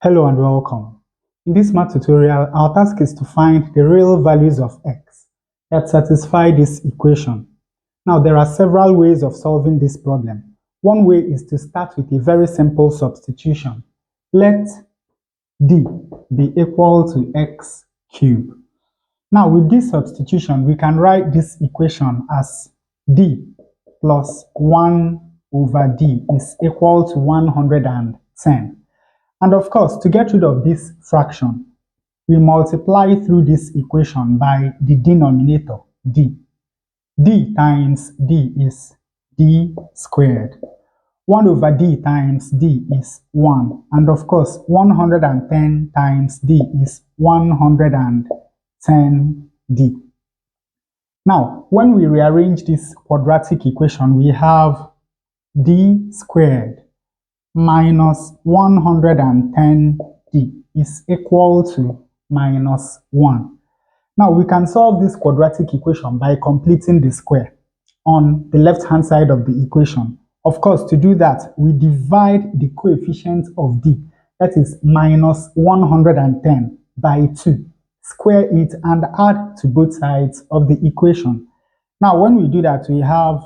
Hello and welcome. In this math tutorial, our task is to find the real values of x that satisfy this equation. Now, there are several ways of solving this problem. One way is to start with a very simple substitution. Let d be equal to x cubed. Now, with this substitution, we can write this equation as d plus 1 over d is equal to 110. And of course, to get rid of this fraction, we multiply through this equation by the denominator, d. d times d is d squared. 1 over d times d is 1. And of course, 110 times d is 110d. Now, when we rearrange this quadratic equation, we have d squared minus 110d is equal to minus 1. Now we can solve this quadratic equation by completing the square on the left hand side of the equation. Of course, to do that, we divide the coefficient of d, that is minus 110 by 2, square it and add to both sides of the equation. Now when we do that, we have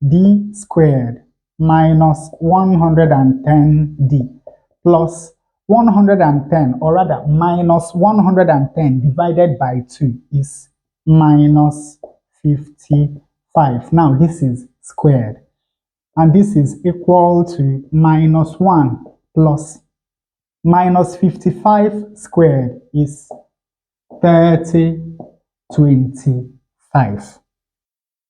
d squared minus 110d plus 110, or rather minus 110 divided by 2 is minus 55. Now this is squared, and this is equal to minus 1 plus minus 55 squared is 3025.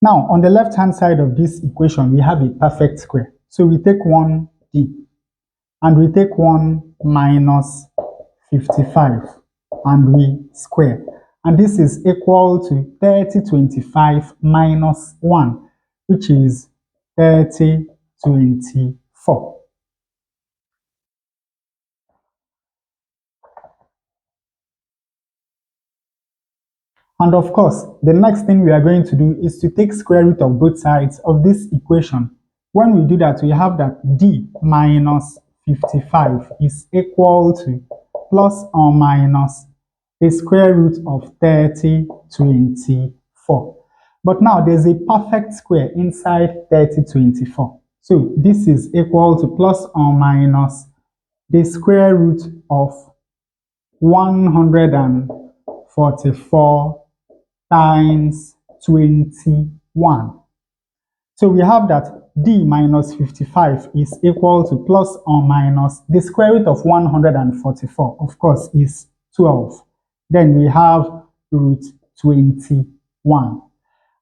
Now, on the left-hand side of this equation, we have a perfect square. So we take 1d and we take 1 minus 55 and we square. And this is equal to 3025 minus 1, which is 3024. And of course, the next thing we are going to do is to take square root of both sides of this equation. When we do that, we have that d minus 55 is equal to plus or minus the square root of 3024. But now there's a perfect square inside 3024. So this is equal to plus or minus the square root of 144 times 21. So we have that d minus 55 is equal to plus or minus the square root of 144, of course, is 12. Then we have root 21.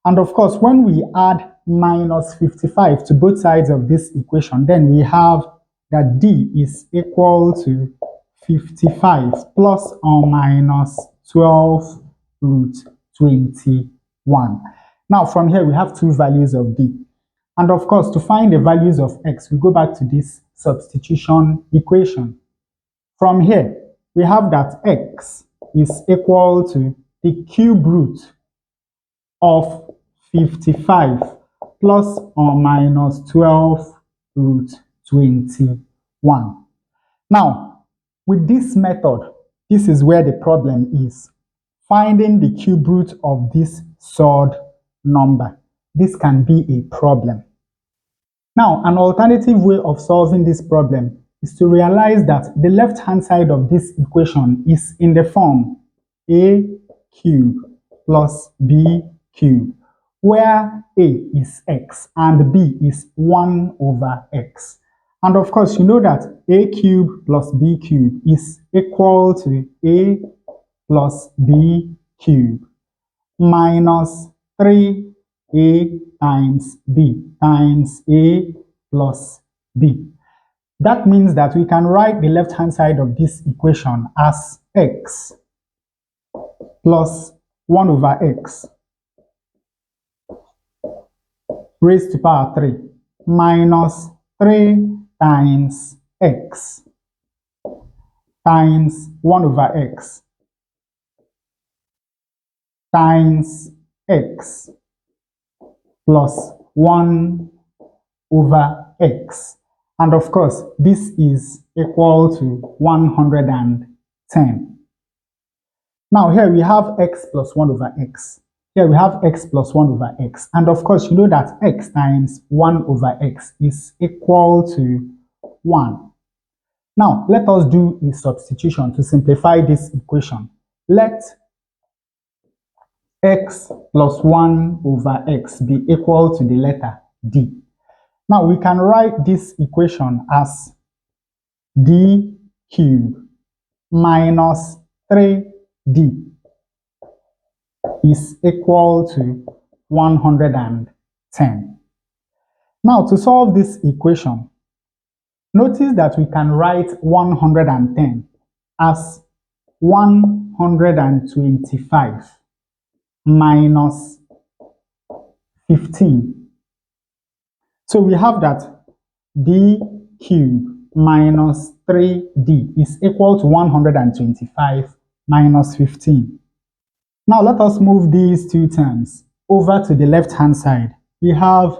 And of course, when we add minus 55 to both sides of this equation, then we have that d is equal to 55 plus or minus 12 root 21. Now from here we have two values of d. And of course, to find the values of x, we go back to this substitution equation. From here, we have that x is equal to the cube root of 55 plus or minus 12 root 21. Now, with this method, this is where the problem is. Finding the cube root of this odd number. This can be a problem. Now, an alternative way of solving this problem is to realize that the left-hand side of this equation is in the form a cubed plus b cubed, where a is x and b is 1 over x. And of course, you know that a cubed plus b cubed is equal to a plus b cubed minus 3a times b times a plus b. That means that we can write the left-hand side of this equation as x plus 1 over x raised to power 3 minus 3 times x times 1 over x times x plus 1 over x. And of course, this is equal to 110. Now here we have x plus 1 over x. Here we have x plus 1 over x. And of course, you know that x times 1 over x is equal to 1. Now, let us do a substitution to simplify this equation. Let x plus 1 over x be equal to the letter d. Now, we can write this equation as d cubed minus 3d is equal to 110. Now, to solve this equation, notice that we can write 110 as 125 minus 15. So we have that d cubed minus 3d is equal to 125 minus 15. Now let us move these two terms over to the left-hand side. We have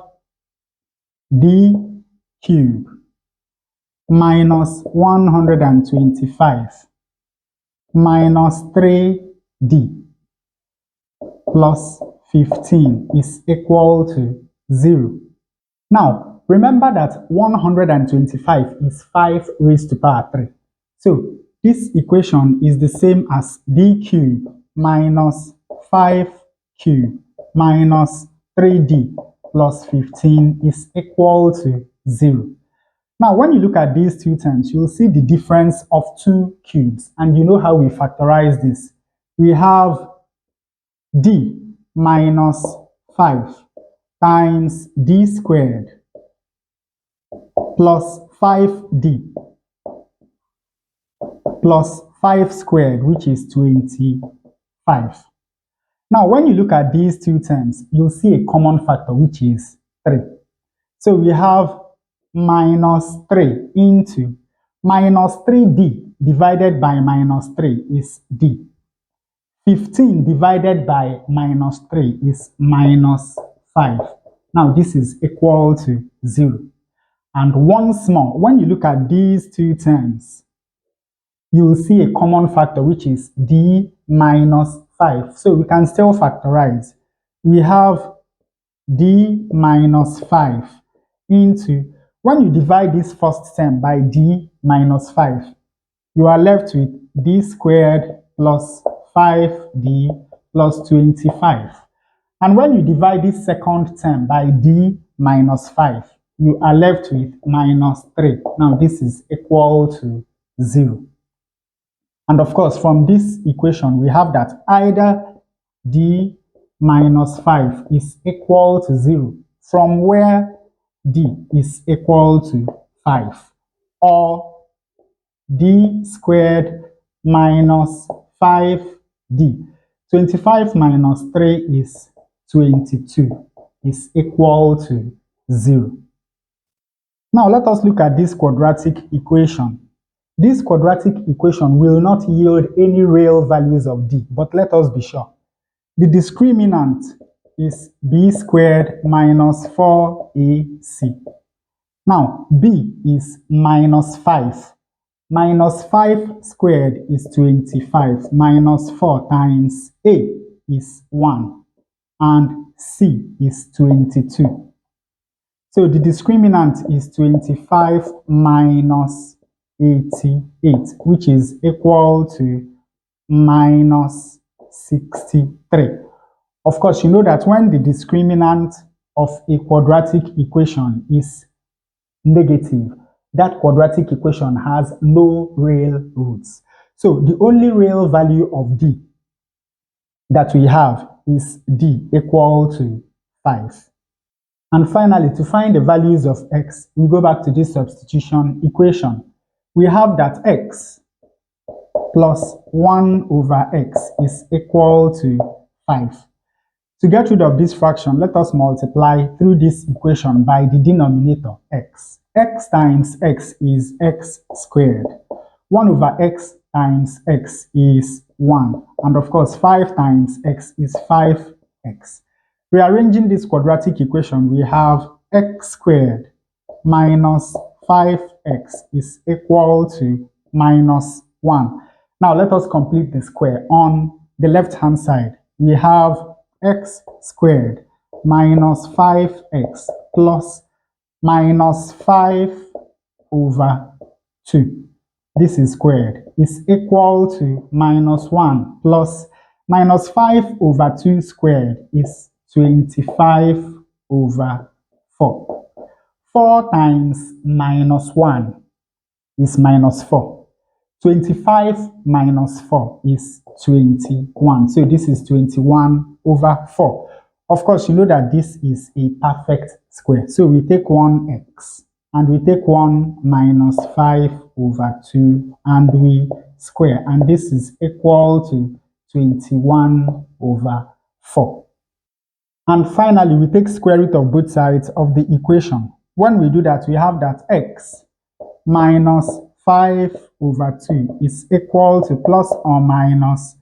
d cubed minus 125 minus 3d plus 15 is equal to 0. Now, remember that 125 is 5 raised to power 3. So, this equation is the same as d cubed minus 5 cubed minus 3d plus 15 is equal to 0. Now, when you look at these two terms, you'll see the difference of two cubes, and you know how we factorize this. We have d minus 5 times d squared plus 5d plus 5 squared, which is 25. Now, when you look at these two terms, you'll see a common factor, which is 3. So we have minus 3 into minus 3d divided by minus 3 is d. 15 divided by minus 3 is minus 5. Now this is equal to 0. And once more, when you look at these two terms, you will see a common factor, which is d minus 5. So we can still factorize. We have d minus 5 into, when you divide this first term by d minus 5, you are left with d squared plus 5d plus 25. And when you divide this second term by d minus 5, you are left with minus 3. Now this is equal to 0. And of course, from this equation, we have that either d minus 5 is equal to 0, from where d is equal to 5, or d squared minus 5d. 25 minus 3 is 22, is equal to 0. Now let us look at this quadratic equation. This quadratic equation will not yield any real values of d, but let us be sure. The discriminant is b squared minus 4ac. Now, b is minus 5. Minus 5 squared is 25. Minus 4 times a is 1. And c is 22. So the discriminant is 25 minus 88, which is equal to minus 63. Of course, you know that when the discriminant of a quadratic equation is negative, that quadratic equation has no real roots. So the only real value of d that we have is d equal to 5. And finally, to find the values of x, we go back to this substitution equation. We have that x plus 1 over x is equal to 5. To get rid of this fraction, let us multiply through this equation by the denominator x. X times x is x squared. 1 over x times x is 1. And of course, 5 times x is 5x. Rearranging this quadratic equation, we have x squared minus 5x is equal to minus 1. Now let us complete the square. On the left hand side, we have x squared minus 5x plus minus 5 over 2. This is squared is equal to minus 1 plus minus 5 over 2 squared is 25 over 4. 4 times minus 1 is minus 4. 25 minus 4 is 21. So this is 21 over 4. Of course, you know that this is a perfect square. So we take 1x and we take 1 minus 5 over 2 and we square. And this is equal to 21 over 4. And finally, we take square root of both sides of the equation. When we do that, we have that x minus 5 over 2 is equal to plus or minus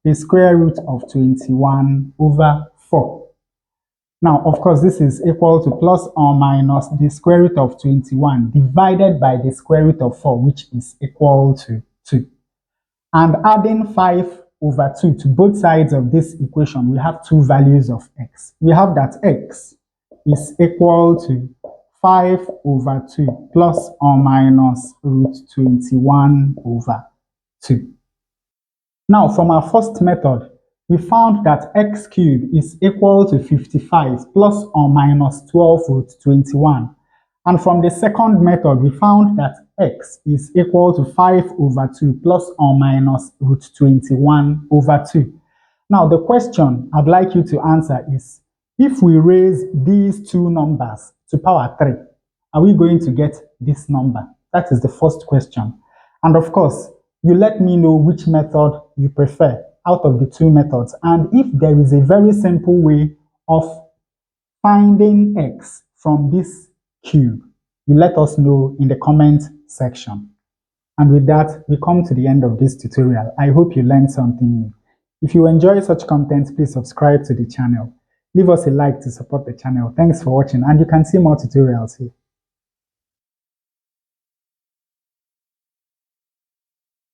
the square root of 21 over 4. Now, of course, this is equal to plus or minus the square root of 21 divided by the square root of 4, which is equal to 2. And adding 5 over 2 to both sides of this equation, we have two values of x. We have that x is equal to 5 over 2 plus or minus root 21 over 2. Now, from our first method, we found that x cubed is equal to 55 plus or minus 12 root 21. And from the second method, we found that x is equal to 5 over 2 plus or minus root 21 over 2. Now, the question I'd like you to answer is, if we raise these two numbers to power 3, are we going to get this number? That is the first question. And of course, you let me know which method you prefer out of the two methods. And if there is a very simple way of finding x from this cube, you let us know in the comment section. And with that, we come to the end of this tutorial. I hope you learned something new. If you enjoy such content, please subscribe to the channel. Leave us a like to support the channel. Thanks for watching, and you can see more tutorials here.